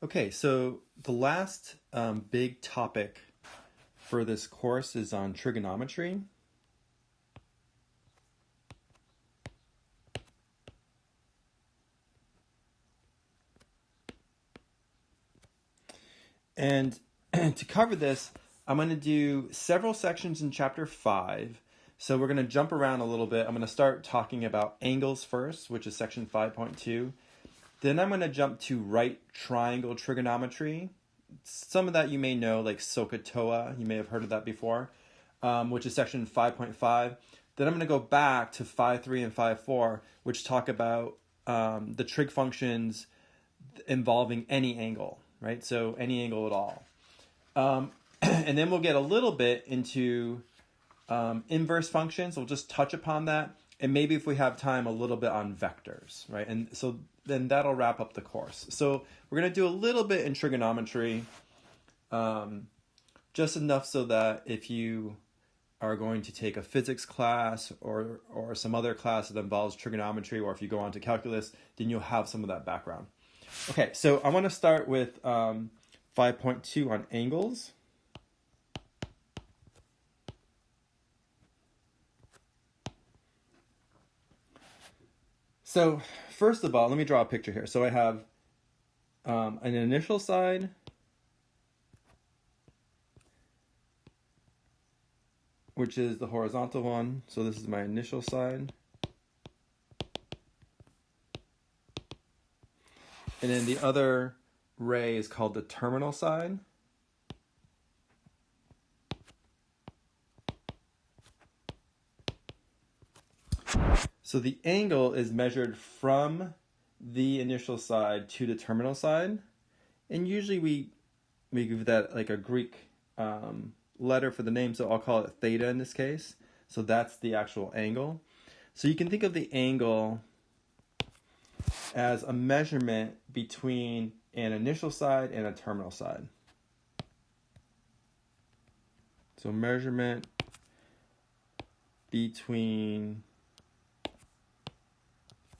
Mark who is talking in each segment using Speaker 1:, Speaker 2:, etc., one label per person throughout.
Speaker 1: Okay, so the last big topic for this course is on trigonometry. And to cover this, I'm going to do several sections in chapter 5. So we're going to jump around a little bit. I'm going to start talking about angles first, which is section 5.2. Then I'm going to jump to right triangle trigonometry. Some of that you may know, like SOHCAHTOA. You may have heard of that before, which is section 5.5. Then I'm going to go back to 5.3 and 5.4, which talk about the trig functions involving any angle, right? So any angle at all. And then we'll get a little bit into inverse functions. We'll just touch upon that. And maybe if we have time, a little bit on vectors, right? And so then that'll wrap up the course. So we're going to do a little bit in trigonometry, just enough so that if you are going to take a physics class or some other class that involves trigonometry, or if you go on to calculus, then you'll have some of that background. Okay, so I want to start with 5.2 on angles. So first of all, let me draw a picture here. So I have an initial side, which is the horizontal one. So this is my initial side. And then the other ray is called the terminal side. So the angle is measured from the initial side to the terminal side. And usually we give that like a Greek letter for the name, so I'll call it theta in this case. So that's the actual angle. So you can think of the angle as a measurement between an initial side and a terminal side. So measurement between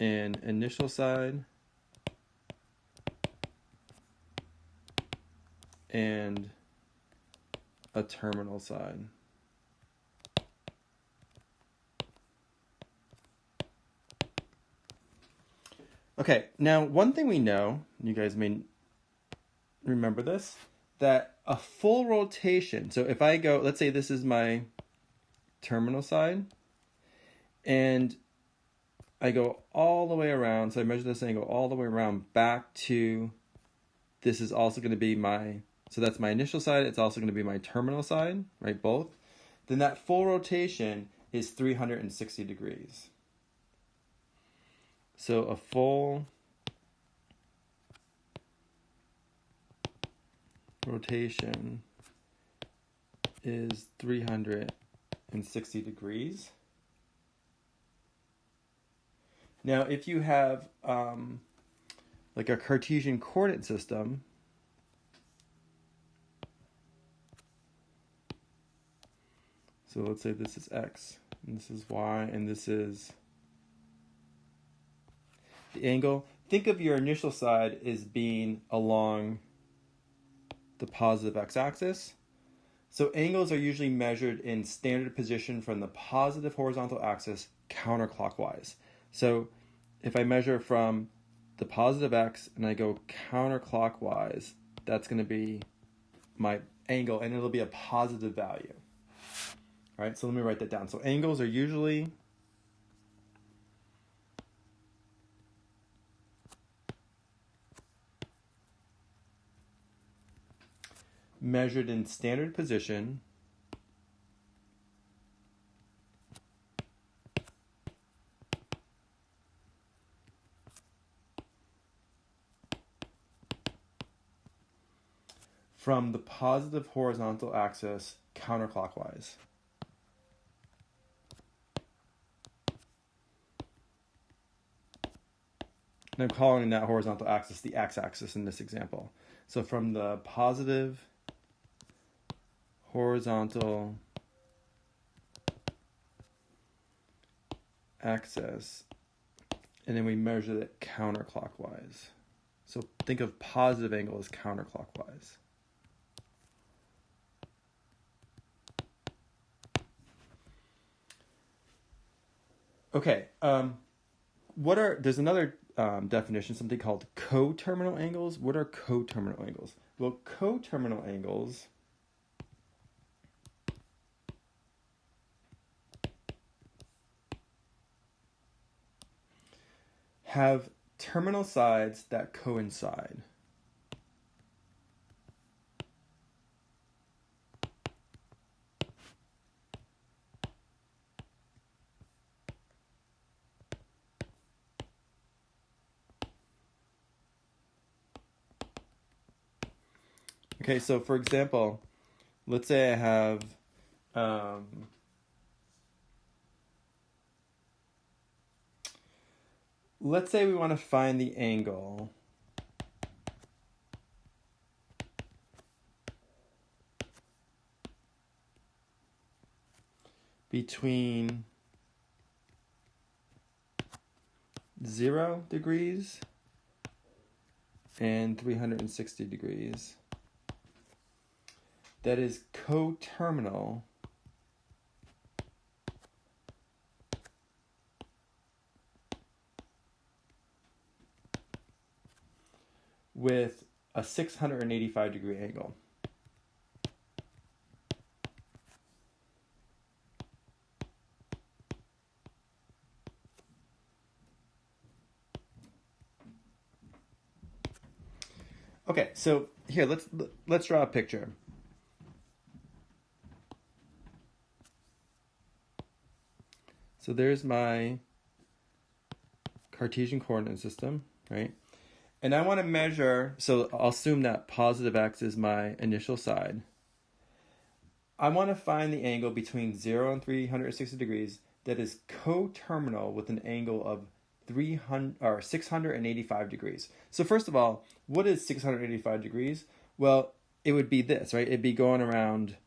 Speaker 1: an initial side and a terminal side. Okay, now one thing we know, you guys may remember this, that a full rotation, so if I go, let's say this is my terminal side, and I go all the way around, so I measure this angle all the way around back to, this is also going to be my, so that's my initial side, it's also going to be my terminal side, right, both. Then that full rotation is 360 degrees. So a full rotation is 360 degrees. Now, if you have like a Cartesian coordinate system, so let's say this is x, and this is y, and this is the angle. Think of your initial side as being along the positive x-axis. So angles are usually measured in standard position from the positive horizontal axis counterclockwise. So if I measure from the positive x and I go counterclockwise, that's going to be my angle, and it'll be a positive value. All right, so let me write that down. So angles are usually measured in standard position from the positive horizontal axis counterclockwise. And I'm calling that horizontal axis the x-axis in this example. So from the positive horizontal axis, and then we measure it counterclockwise. So think of positive angle as counterclockwise. Okay, there's another definition, something called coterminal angles. What are coterminal angles? Well, coterminal angles have terminal sides that coincide. Okay, so for example, let's say I have let's say we want to find the angle between 0 degrees and 360 degrees that is coterminal with a 685 degree angle. Okay, so here let's draw a picture. So there's my Cartesian coordinate system, right? And I want to measure, so I'll assume that positive x is my initial side. I want to find the angle between 0 and 360 degrees that is coterminal with an angle of 685 degrees. So first of all, what is 685 degrees? Well, it would be this, right? It'd be going around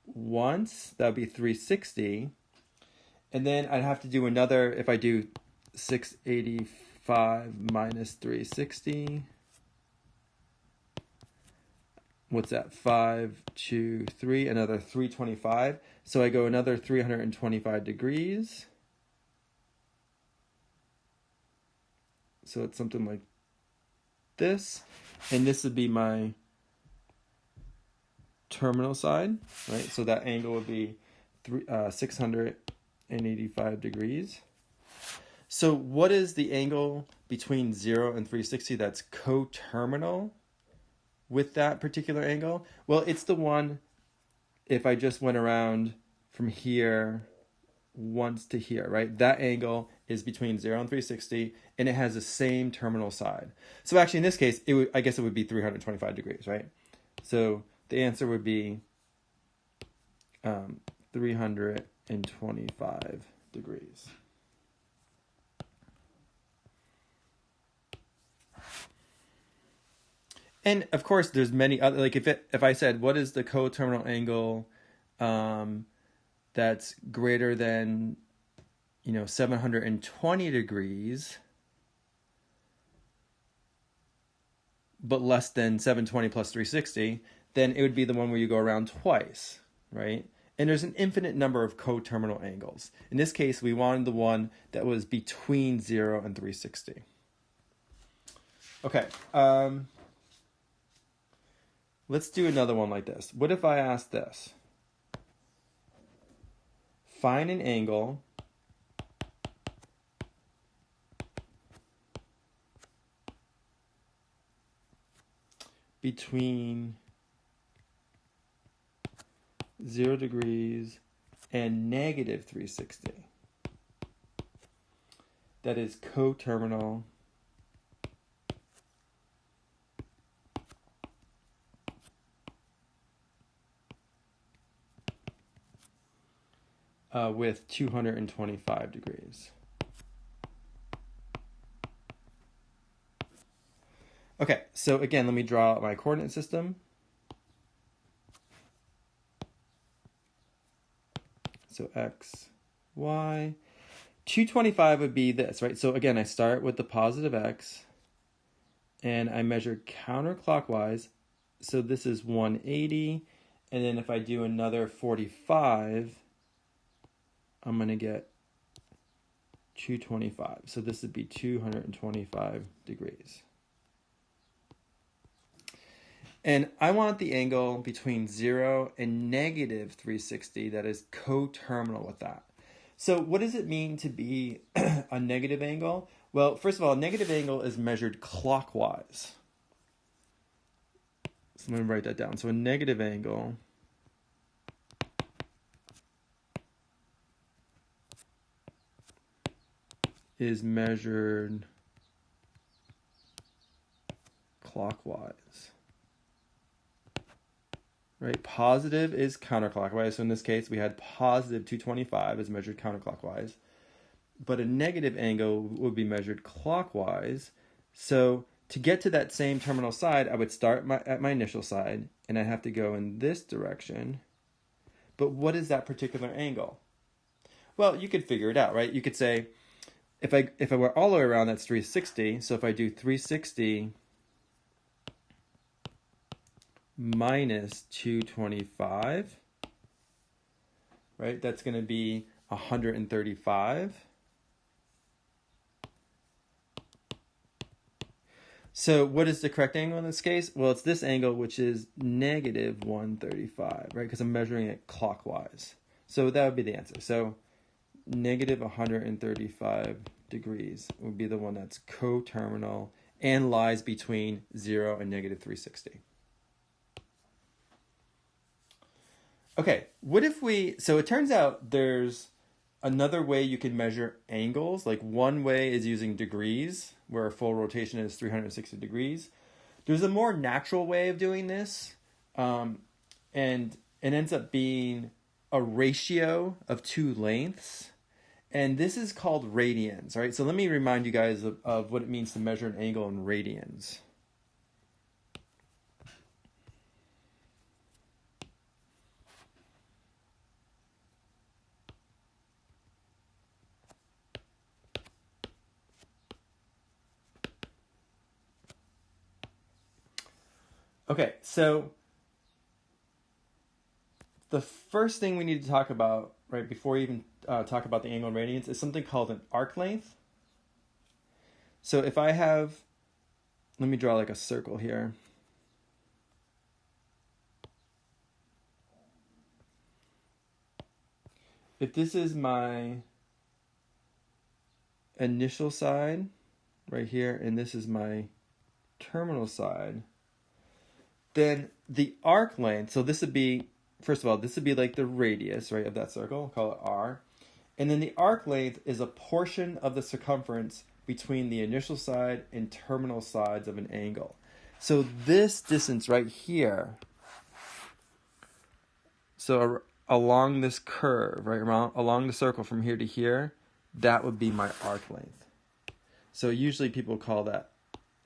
Speaker 1: once, that would be 360. And then I'd have to do another, if I do 685 minus 360. What's that? 5, 2, 3, another 325. So I go another 325 degrees. So it's something like this. And this would be my terminal side, right? So that angle would be 685 degrees. So what is the angle between 0 and 360 that's coterminal with that particular angle? Well, it's the one if I just went around from here once to here, right? That angle is between 0 and 360, and it has the same terminal side. So actually, in this case, I guess it would be 325 degrees, right? So the answer would be 325 degrees. And of course, there's many other, like if I said, what is the coterminal angle that's greater than, 720 degrees, but less than 720 plus 360, then it would be the one where you go around twice, right? And there's an infinite number of coterminal angles. In this case, we wanted the one that was between 0 and 360. Okay. Let's do another one like this. What if I ask this? Find an angle between 0 degrees and negative 360 that is coterminal with 225 degrees. Okay, so again, let me draw my coordinate system. So x, y. 225 would be this, right? So again, I start with the positive x, and I measure counterclockwise. So this is 180. And then if I do another 45, I'm going to get 225. So this would be 225 degrees. And I want the angle between 0 and negative 360 that is coterminal with that. So what does it mean to be a negative angle? Well, first of all, a negative angle is measured clockwise. So let me write that down. So a negative angle is measured clockwise. Right? Positive is counterclockwise. So in this case, we had positive 225 is measured counterclockwise. But a negative angle would be measured clockwise. So to get to that same terminal side, I would start at my initial side, and I have to go in this direction. But what is that particular angle? Well, you could figure it out, right? You could say, if I were all the way around, that's 360. So if I do 360 minus 225, right? That's going to be 135. So what is the correct angle in this case? Well, it's this angle, which is negative 135, right? Because I'm measuring it clockwise. So that would be the answer. So negative 135 degrees would be the one that's coterminal and lies between 0 and negative 360. Okay, what if so it turns out there's another way you can measure angles. Like one way is using degrees, where a full rotation is 360 degrees. There's a more natural way of doing this, and it ends up being a ratio of two lengths. And this is called radians, right? So let me remind you guys of what it means to measure an angle in radians. Okay, so the first thing we need to talk about, right, before we even talk about the angle in radians, is something called an arc length. So if I have, let me draw like a circle here. If this is my initial side right here, and this is my terminal side, then the arc length, so this would be, first of all, this would be like the radius, right, of that circle. I'll call it R. And then the arc length is a portion of the circumference between the initial side and terminal sides of an angle. So this distance right here, so along this curve, right, along the circle from here to here, that would be my arc length. So usually people call that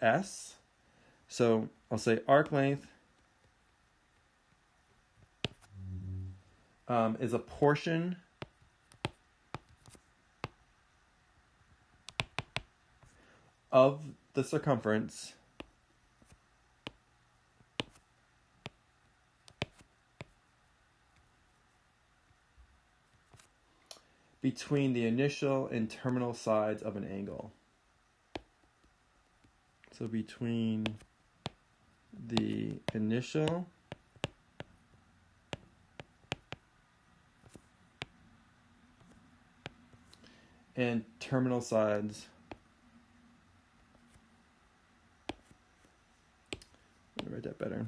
Speaker 1: S. So I'll say arc length is a portion of the circumference between the initial and terminal sides of an angle. So between the initial and terminal sides . Let me write that better.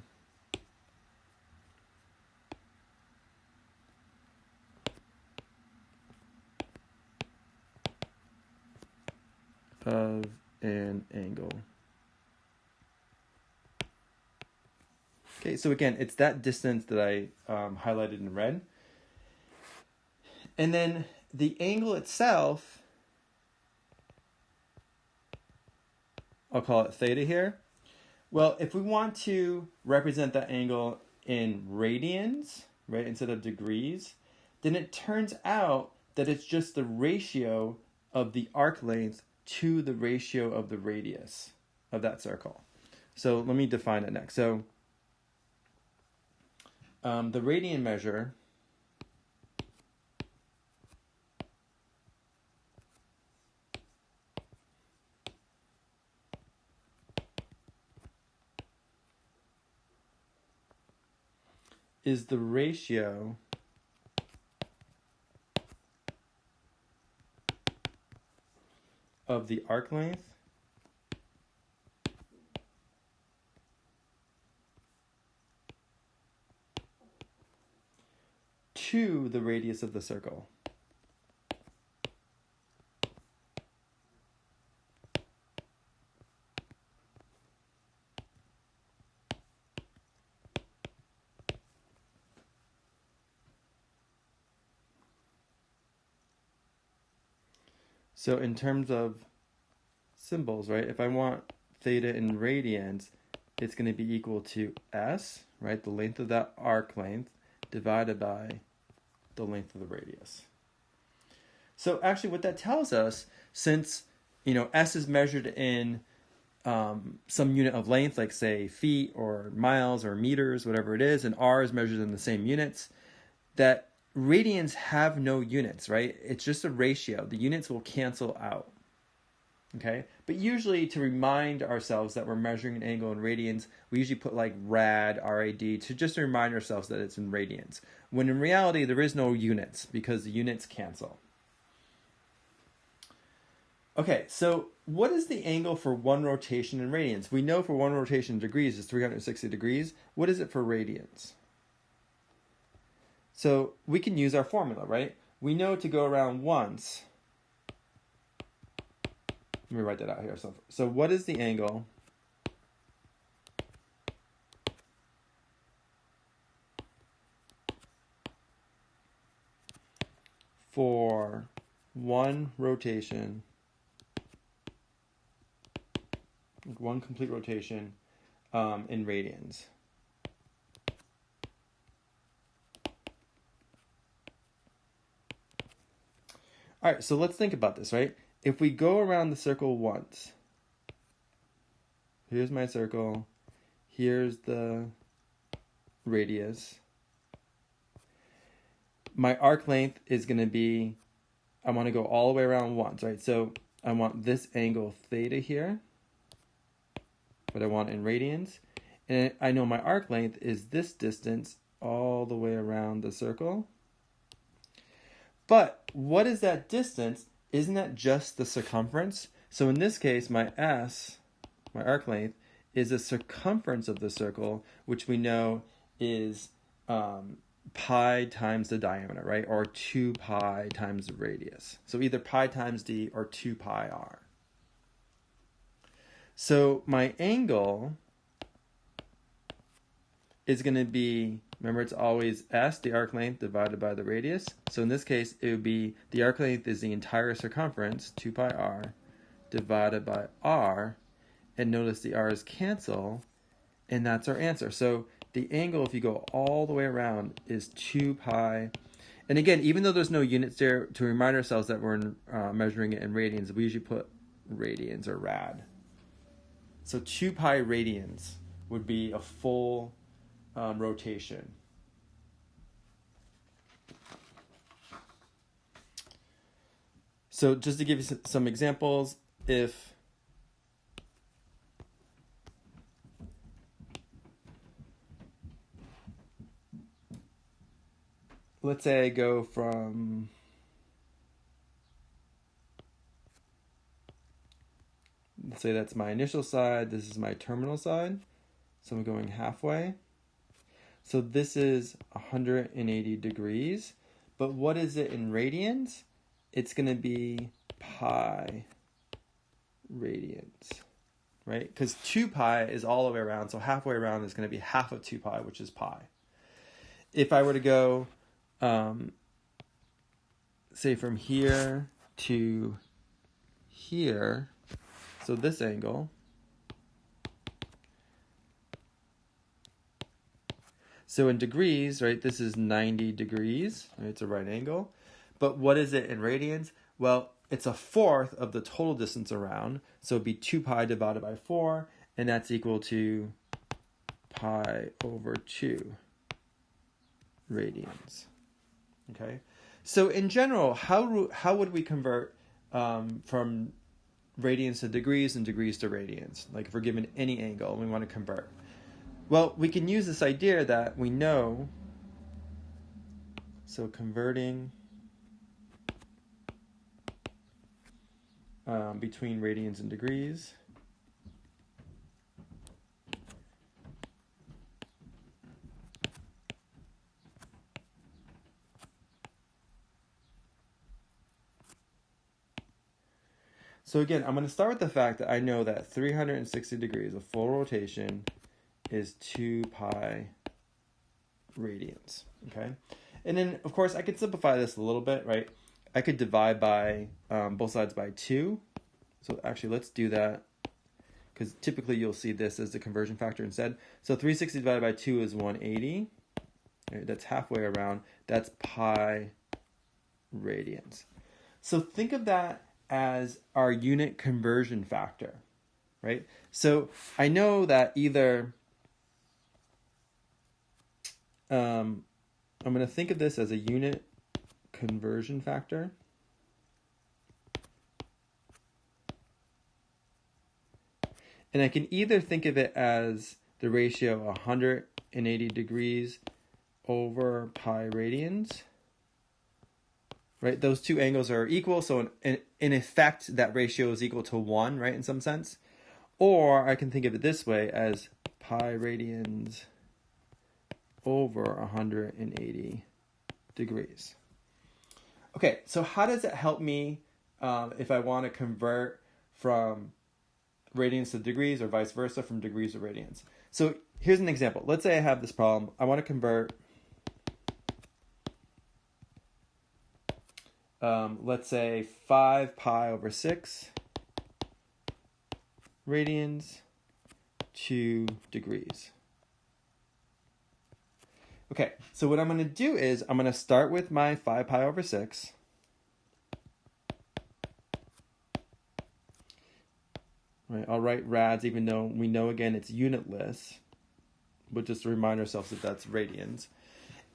Speaker 1: Of an angle. Okay, so again, it's that distance that I highlighted in red. And then the angle itself, I'll call it theta here. Well, if we want to represent that angle in radians, right, instead of degrees, then it turns out that it's just the ratio of the arc length to the ratio of the radius of that circle. So let me define it next. So the radian measure is the ratio of the arc length to the radius of the circle. So in terms of symbols, right, if I want theta in radians, it's going to be equal to s, right, the length of that arc length, divided by the length of the radius. So actually what that tells us, since, s is measured in some unit of length, like say feet or miles or meters, whatever it is, and r is measured in the same units, that radians have no units, right? It's just a ratio. The units will cancel out. Okay? But usually to remind ourselves that we're measuring an angle in radians, we usually put like rad, R-A-D, to just remind ourselves that it's in radians. When in reality, there is no units because the units cancel. Okay, so what is the angle for one rotation in radians? We know for one rotation in degrees is 360 degrees. What is it for radians? So we can use our formula, right? We know to go around once. Let me write that out here. So what is the angle for one rotation, one complete rotation in radians? All right, so let's think about this, right? If we go around the circle once, here's my circle, here's the radius. My arc length is going to be, I want to go all the way around once, right? So I want this angle theta here, but I want it in radians. And I know my arc length is this distance all the way around the circle. But what is that distance? Isn't that just the circumference? So in this case, my s, my arc length, is the circumference of the circle, which we know is pi times the diameter, right? Or 2 pi times the radius. So either pi times d or 2 pi r. So my angle is going to be, remember it's always s, the arc length, divided by the radius. So in this case, it would be, the arc length is the entire circumference, 2 pi r, divided by r. And notice the r's cancel, and that's our answer. So the angle, if you go all the way around, is 2 pi. And again, even though there's no units there, to remind ourselves that we're measuring it in radians, we usually put radians or rad. So 2 pi radians would be a full rotation. So just to give you some examples, if let's say I go from, let's say that's my initial side, this is my terminal side, so I'm going halfway. So this is 180 degrees, but what is it in radians? It's going to be pi radians, right? Because 2 pi is all the way around, so halfway around is going to be half of 2 pi, which is pi. If I were to go, say from here to here, so this angle, so in degrees, right, this is 90 degrees, right, it's a right angle. But what is it in radians? Well, it's a fourth of the total distance around, so it'd be 2 pi divided by 4, and that's equal to pi over 2 radians. Okay, so in general, how would we convert from radians to degrees and degrees to radians? Like if we're given any angle and we want to convert. Well, we can use this idea that we know, so converting between radians and degrees. So again, I'm going to start with the fact that I know that 360 degrees of full rotation is 2 pi radians, okay? And then, of course, I could simplify this a little bit, right? I could divide by both sides by 2. So actually, let's do that, because typically you'll see this as the conversion factor instead. So 360 divided by 2 is 180. Right, that's halfway around. That's pi radians. So think of that as our unit conversion factor, right? So I know that either I'm going to think of this as a unit conversion factor, and I can either think of it as the ratio 180 degrees over pi radians. Right, those two angles are equal, so in effect, that ratio is equal to 1, right, in some sense. Or I can think of it this way as pi radians over 180 degrees. Okay, so how does it help me if I want to convert from radians to degrees or vice versa from degrees to radians? So here's an example. Let's say I have this problem. I want to convert let's say 5 pi over 6 radians to degrees. Okay, so what I'm going to do is I'm going to start with my 5 pi over 6. Right, I'll write rads even though we know again it's unitless, but just to remind ourselves that that's radians.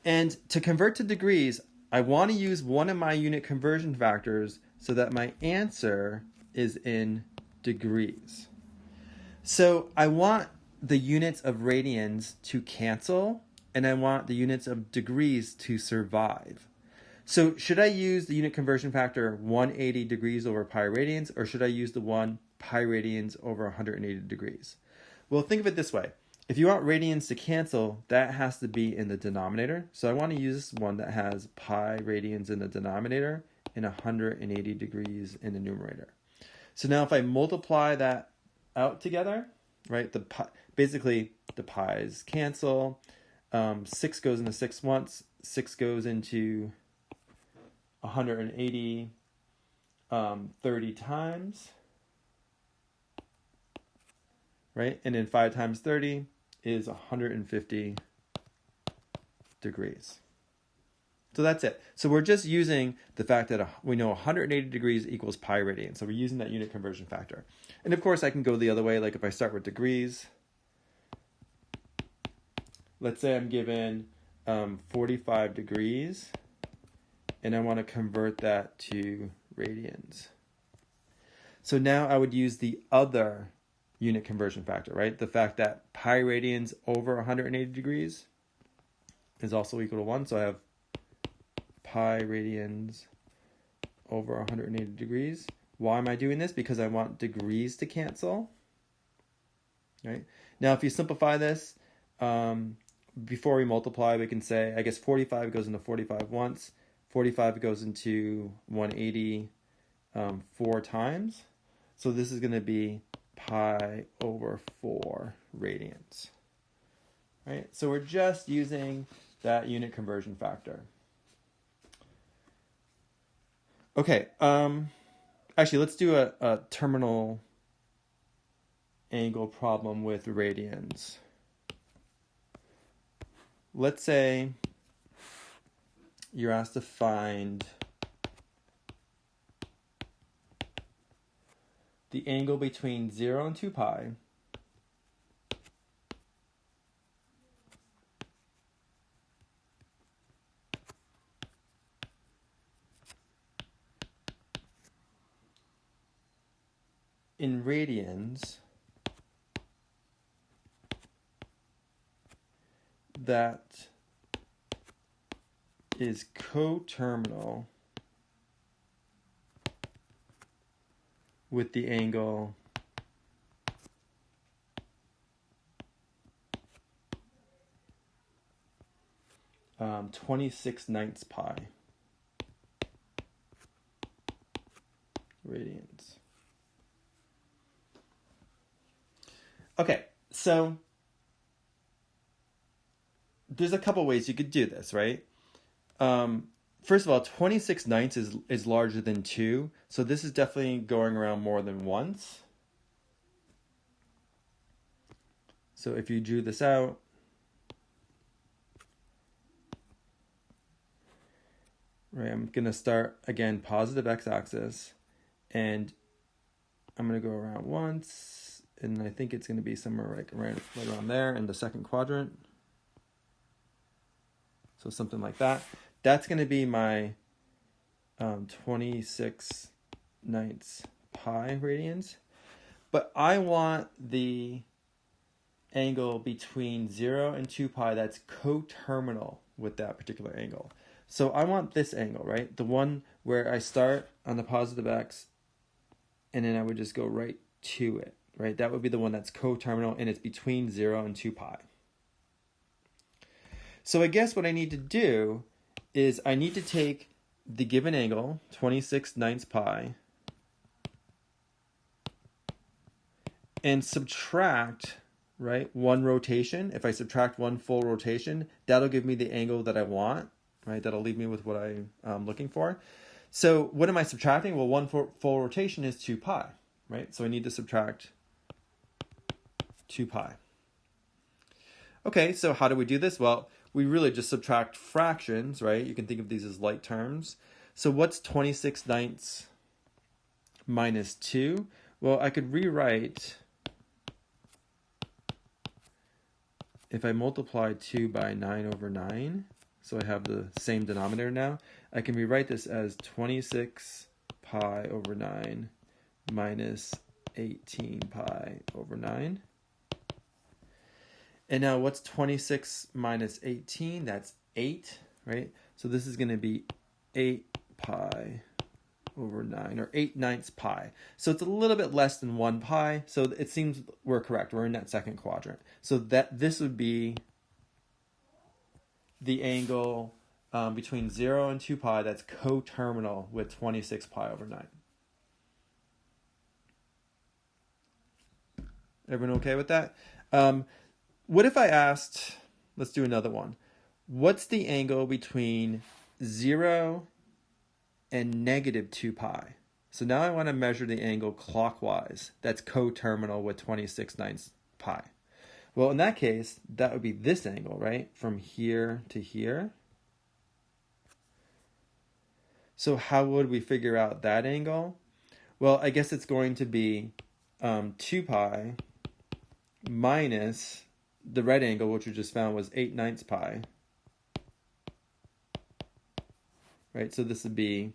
Speaker 1: And to convert to degrees, I want to use one of my unit conversion factors so that my answer is in degrees. So I want the units of radians to cancel, and I want the units of degrees to survive. So should I use the unit conversion factor 180 degrees over pi radians, or should I use the one pi radians over 180 degrees? Well, think of it this way. If you want radians to cancel, that has to be in the denominator. So I want to use one that has pi radians in the denominator and 180 degrees in the numerator. So now if I multiply that out together, right, basically the pi's cancel. 6 goes into 6 once. 6 goes into 180 30 times. Right, and then 5 times 30 is 150 degrees. So that's it. So we're just using the fact that we know 180 degrees equals pi radians. So we're using that unit conversion factor. And of course I can go the other way, like if I start with degrees. Let's say I'm given 45 degrees and I want to convert that to radians. So now I would use the other unit conversion factor, right? The fact that pi radians over 180 degrees is also equal to 1. So I have pi radians over 180 degrees. Why am I doing this? Because I want degrees to cancel. Right? Now, if you simplify this, before we multiply, we can say, I guess 45 goes into 45 once. 45 goes into 180 4 times. So this is going to be pi over 4 radians. Right? So we're just using that unit conversion factor. Okay, actually let's do a terminal angle problem with radians. Let's say you're asked to find the angle between 0 and 2 pi in radians that is coterminal with the angle 26/9 pi radians. Okay, so there's a couple ways you could do this, right? First of all, 26/9 is larger than 2, so this is definitely going around more than once. So if you drew this out, right, I'm going to start, again, positive x-axis, and I'm going to go around once, and I think it's going to be somewhere right around there in the second quadrant. So something like that. That's going to be my 26/9 pi radians. But I want the angle between 0 and 2 pi that's coterminal with that particular angle. So I want this angle, right? The one where I start on the positive x, and then I would just go right to it, right? That would be the one that's coterminal, and it's between 0 and 2 pi. So I guess what I need to do is I need to take the given angle, 26/9 pi, and subtract, right, one rotation. If I subtract one full rotation, that'll give me the angle that I want, right? That'll leave me with what I'm looking for. So what am I subtracting? Well, one full rotation is 2 pi, right? So I need to subtract 2 pi. Okay, so how do we do this? Well, we really just subtract fractions, right? You can think of these as like terms. So what's 26/9 minus 2? Well, I could rewrite, if I multiply 2 by 9/9, so I have the same denominator now, I can rewrite this as 26 pi over 9 minus 18 pi over 9. And now what's 26 minus 18? That's 8, right? So this is going to be 8 pi over 9, or 8/9 pi. So it's a little bit less than 1 pi. So it seems we're correct. We're in that second quadrant. So that this would be the angle between 0 and 2 pi that's coterminal with 26 pi over 9. Everyone okay with that? What if I asked, let's do another one. What's the angle between 0 and negative 2 pi? So now I want to measure the angle clockwise that's coterminal with 26/9 pi. Well, in that case, that would be this angle, right? From here to here. So how would we figure out that angle? Well, I guess it's going to be 2 pi minus the red angle, which we just found was 8/9 pi. Right, so this would be,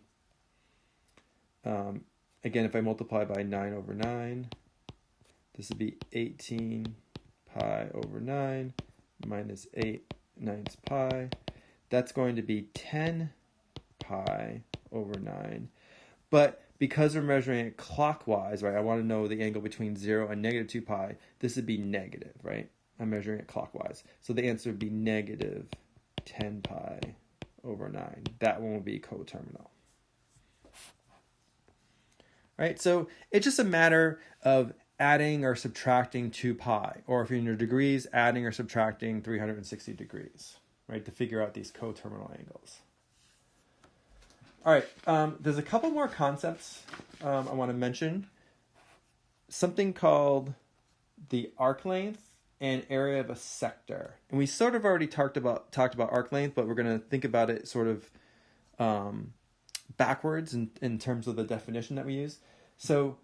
Speaker 1: again, if I multiply by 9/9, this would be 18 pi over 9 minus 8/9 pi. That's going to be 10 pi over 9. But because we're measuring it clockwise, right, I want to know the angle between 0 and negative 2 pi, this would be negative, right? I'm measuring it clockwise. So the answer would be negative 10 pi over 9. That one will be coterminal. Right, so it's just a matter of adding or subtracting 2 pi, or if you're in your degrees, adding or subtracting 360 degrees, right, to figure out these coterminal angles. All right, there's a couple more concepts I want to mention. Something called the arc length and area of a sector. And we sort of already talked about arc length, but we're going to think about it sort of backwards in terms of the definition that we use. So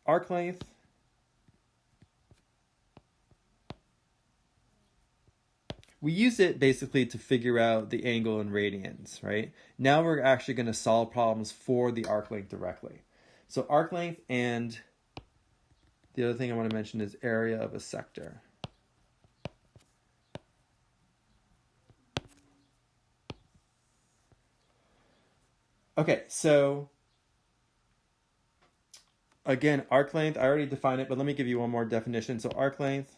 Speaker 1: arc length we use it basically to figure out the angle in radians, right? Now we're actually going to solve problems for the arc length directly. So arc length and the other thing I want to mention is area of a sector. Okay, so again, arc length, I already defined it, but let me give you one more definition. So arc length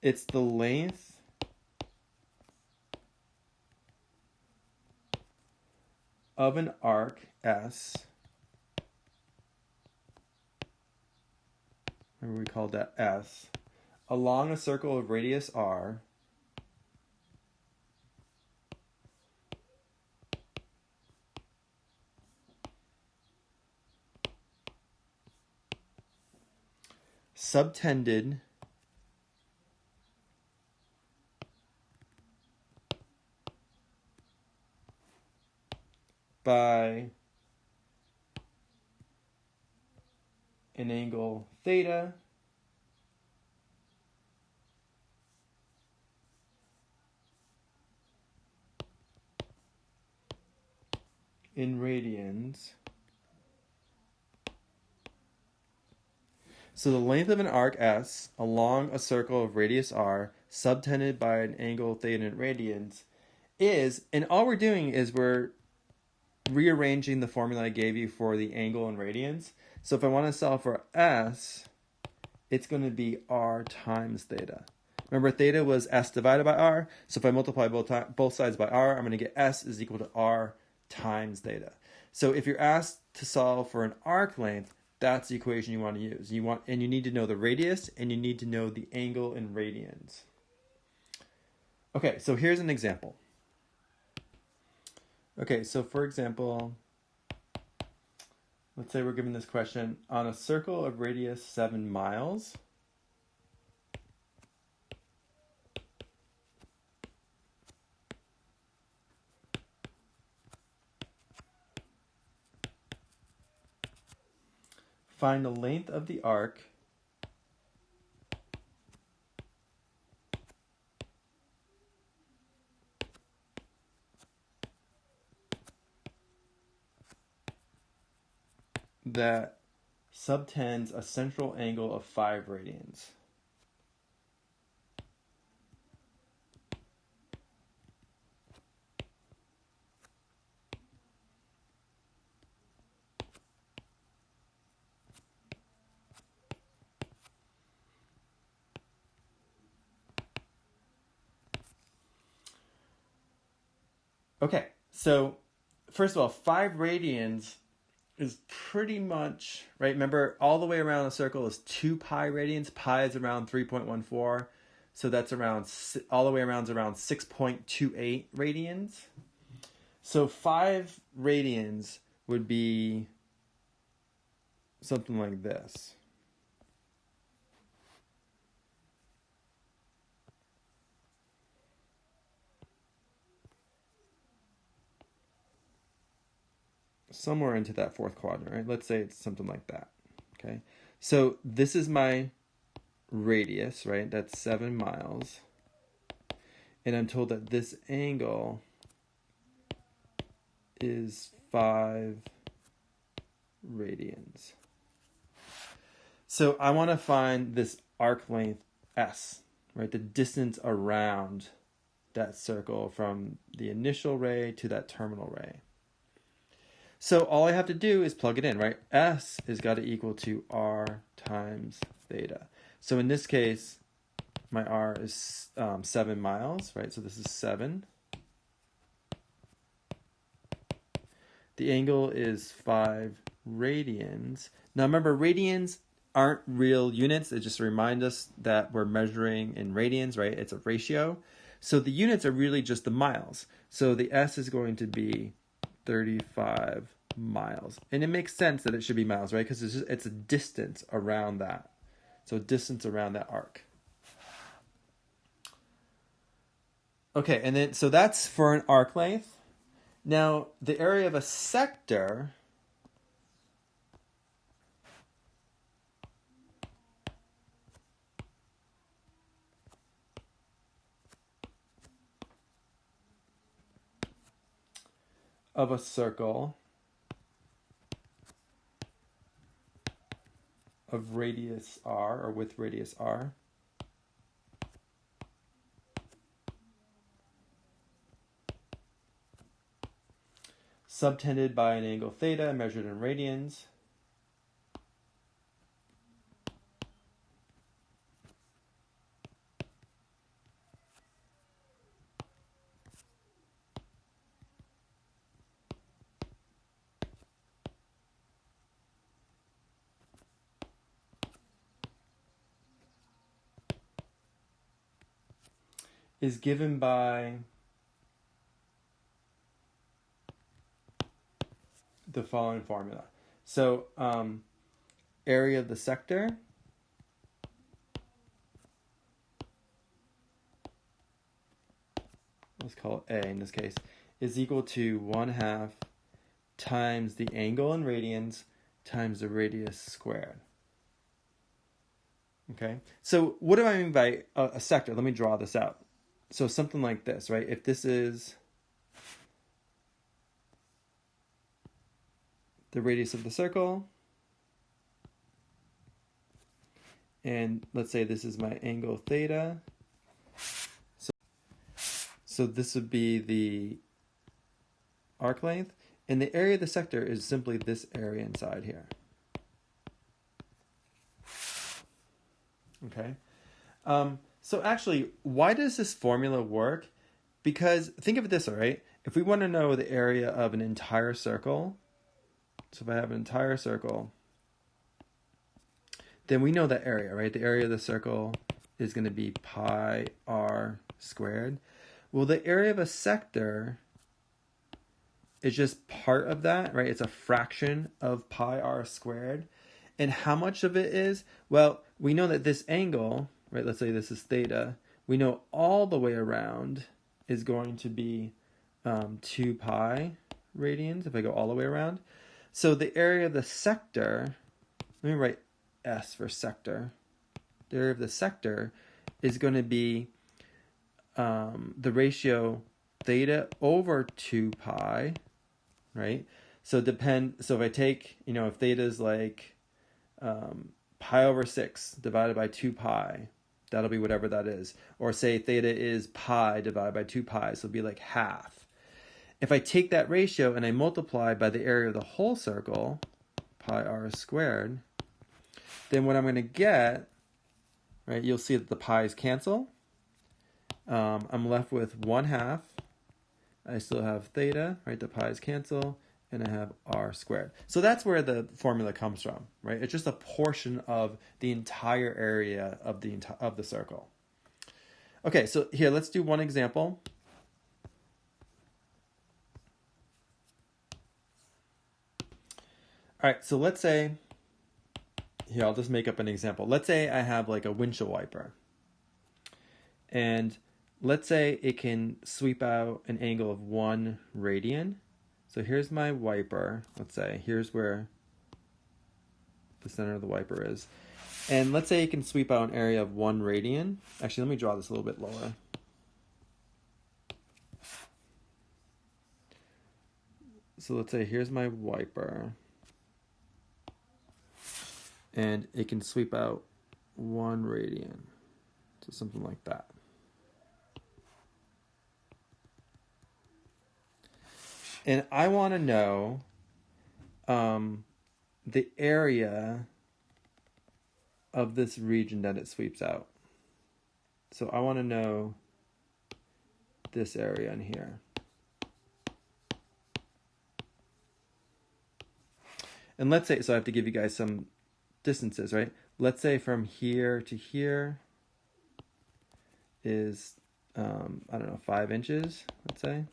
Speaker 1: it's the length of an arc S. Remember we called that S. Along a circle of radius R. Subtended by an angle theta in radians. So the length of an arc S along a circle of radius R subtended by an angle theta in radians is, and all we're doing is we're rearranging the formula I gave you for the angle in radians. So if I want to solve for S, it's going to be R times theta. Remember, theta was S divided by R. So if I multiply both sides by R, I'm going to get S is equal to R times theta. So if you're asked to solve for an arc length, that's the equation you want to use. You need to know the radius, and you need to know the angle in radians. Okay, so here's an example. Okay, so for example, let's say we're given this question on a circle of radius 7 miles. Find the length of the arc that subtends a central angle of 5 radians. Okay, so first of all, 5 radians is pretty much, right? Remember, all the way around the circle is 2 pi radians. Pi is around 3.14. So that's around, all the way around is around 6.28 radians. So 5 radians would be something like this. Somewhere into that fourth quadrant, right? Let's say it's something like that, okay? So this is my radius, right? That's 7 miles. And I'm told that this angle is 5 radians. So I want to find this arc length S, right? The distance around that circle from the initial ray to that terminal ray. So all I have to do is plug it in, right? S is got to equal to R times theta. So in this case, my R is 7 miles, right? So this is 7. The angle is 5 radians. Now remember, radians aren't real units. It just reminds us that we're measuring in radians, right? It's a ratio. So the units are really just the miles. So the S is going to be 35 miles. And it makes sense that it should be miles, right? Because it's a distance around that. So distance around that arc. Okay, and then so that's for an arc length. Now, the area of a sector of a circle of radius r, or with radius r. Subtended by an angle theta measured in radians. Is given by the following formula. So area of the sector let's call it A in this case, is equal to 1/2 times the angle in radians times the radius squared. Okay, so what do I mean by a sector? Let me draw this out. So something like this, right? If this is the radius of the circle, and let's say this is my angle theta, so this would be the arc length, and the area of the sector is simply this area inside here. Okay. So actually, why does this formula work? Because think of it this way, right? If we want to know the area of an entire circle, so if I have an entire circle, then we know that area, right? The area of the circle is going to be pi r squared. Well, the area of a sector is just part of that, right? It's a fraction of pi r squared. And how much of it is? Well, we know that this angle, right, let's say this is theta, we know all the way around is going to be 2 pi radians if I go all the way around. So the area of the sector, let me write S for sector. The area of the sector is going to be the ratio theta over 2 pi, right? So if I take, if theta is like pi over 6 divided by 2 pi, that'll be whatever that is. Or say theta is pi divided by 2 pi, so it'll be like half. If I take that ratio and I multiply by the area of the whole circle, pi r squared, then what I'm going to get, right, you'll see that the pi's cancel. I'm left with 1/2. I still have theta, right, the pi's cancel, and I have r squared. So that's where the formula comes from, right? It's just a portion of the entire area of the circle. Okay, so here, let's do one example. All right, so let's say, here, I'll just make up an example. Let's say I have like a windshield wiper. And let's say it can sweep out an angle of 1 radian. So here's my wiper. Let's say here's where the center of the wiper is. And let's say it can sweep out an area of 1 radian. Actually, let me draw this a little bit lower. So let's say here's my wiper. And it can sweep out 1 radian. So something like that. And I want to know the area of this region that it sweeps out. So I want to know this area in here. And let's say, so I have to give you guys some distances, right? Let's say from here to here is, I don't know, 5 inches, let's say.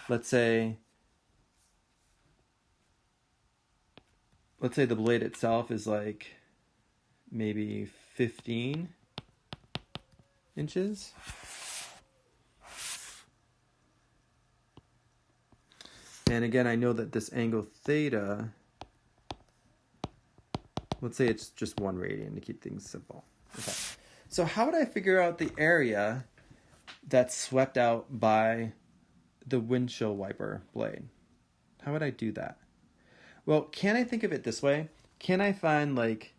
Speaker 1: Let's say the blade itself is like maybe 15 inches. And again, I know that this angle theta, let's say it's just 1 radian to keep things simple. Okay. So how would I figure out the area that's swept out by the windshield wiper blade? How would I do that? Well, can I think of it this way? Can I find like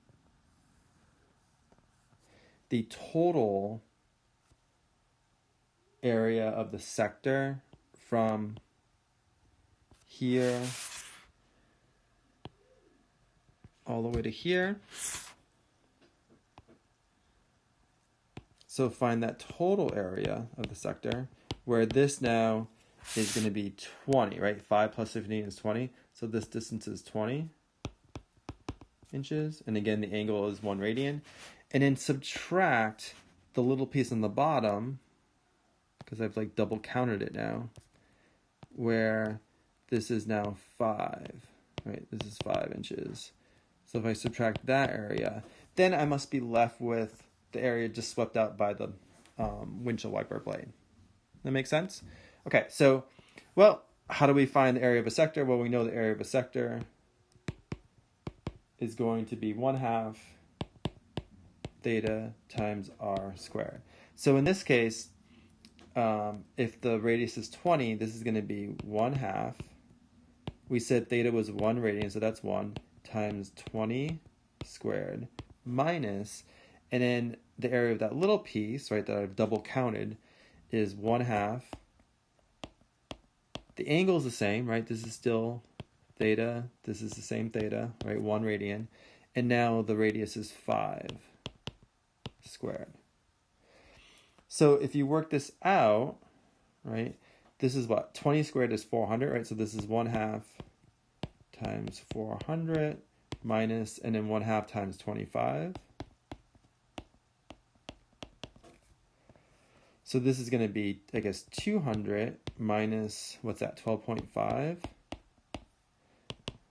Speaker 1: the total area of the sector from here all the way to here. So find that total area of the sector, where this now is going to be 20, right? 5 plus 15 is 20. So this distance is 20 inches. And again, the angle is 1 radian. And then subtract the little piece on the bottom, because I've like double counted it now, where this is now 5, right? This is 5 inches. So if I subtract that area, then I must be left with the area just swept out by the windshield wiper blade. That makes sense? Okay, so, well, how do we find the area of a sector? Well, we know the area of a sector is going to be 1/2 theta times r squared. So in this case, if the radius is 20, this is going to be 1/2. We said theta was 1 radian, so that's 1 times 20 squared minus, and then the area of that little piece, right, that I've double counted is 1/2. The angle is the same, right? This is still theta. This is the same theta, right? 1 radian. And now the radius is 5 squared. So if you work this out, right, this is what? 20 squared is 400, right? So this is 1/2 times 400 minus, and then 1/2 times 25. So this is going to be, I guess, 200 minus, what's that, 12.5?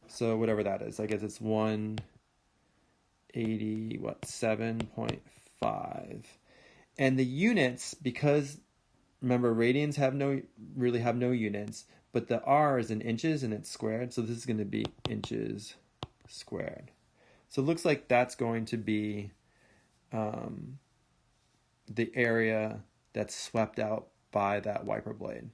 Speaker 1: So whatever that is, I guess it's 7.5. And the units, because remember radians really have no units, but the r is in inches and it's squared, so this is going to be inches squared. So it looks like that's going to be the area that's swept out by that wiper blade.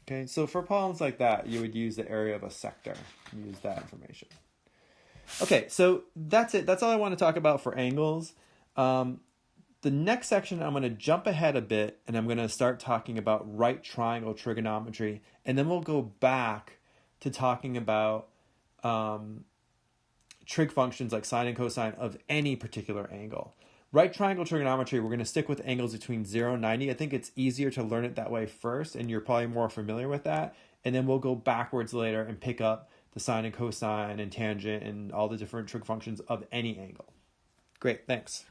Speaker 1: Okay, so for problems like that, you would use the area of a sector. Use that information. Okay, so that's it. That's all I want to talk about for angles. The next section, I'm going to jump ahead a bit, and I'm going to start talking about right triangle trigonometry, and then we'll go back to talking about trig functions like sine and cosine of any particular angle. Right triangle trigonometry, we're going to stick with angles between 0 and 90. I think it's easier to learn it that way first, and you're probably more familiar with that. And then we'll go backwards later and pick up the sine and cosine and tangent and all the different trig functions of any angle. Great, thanks.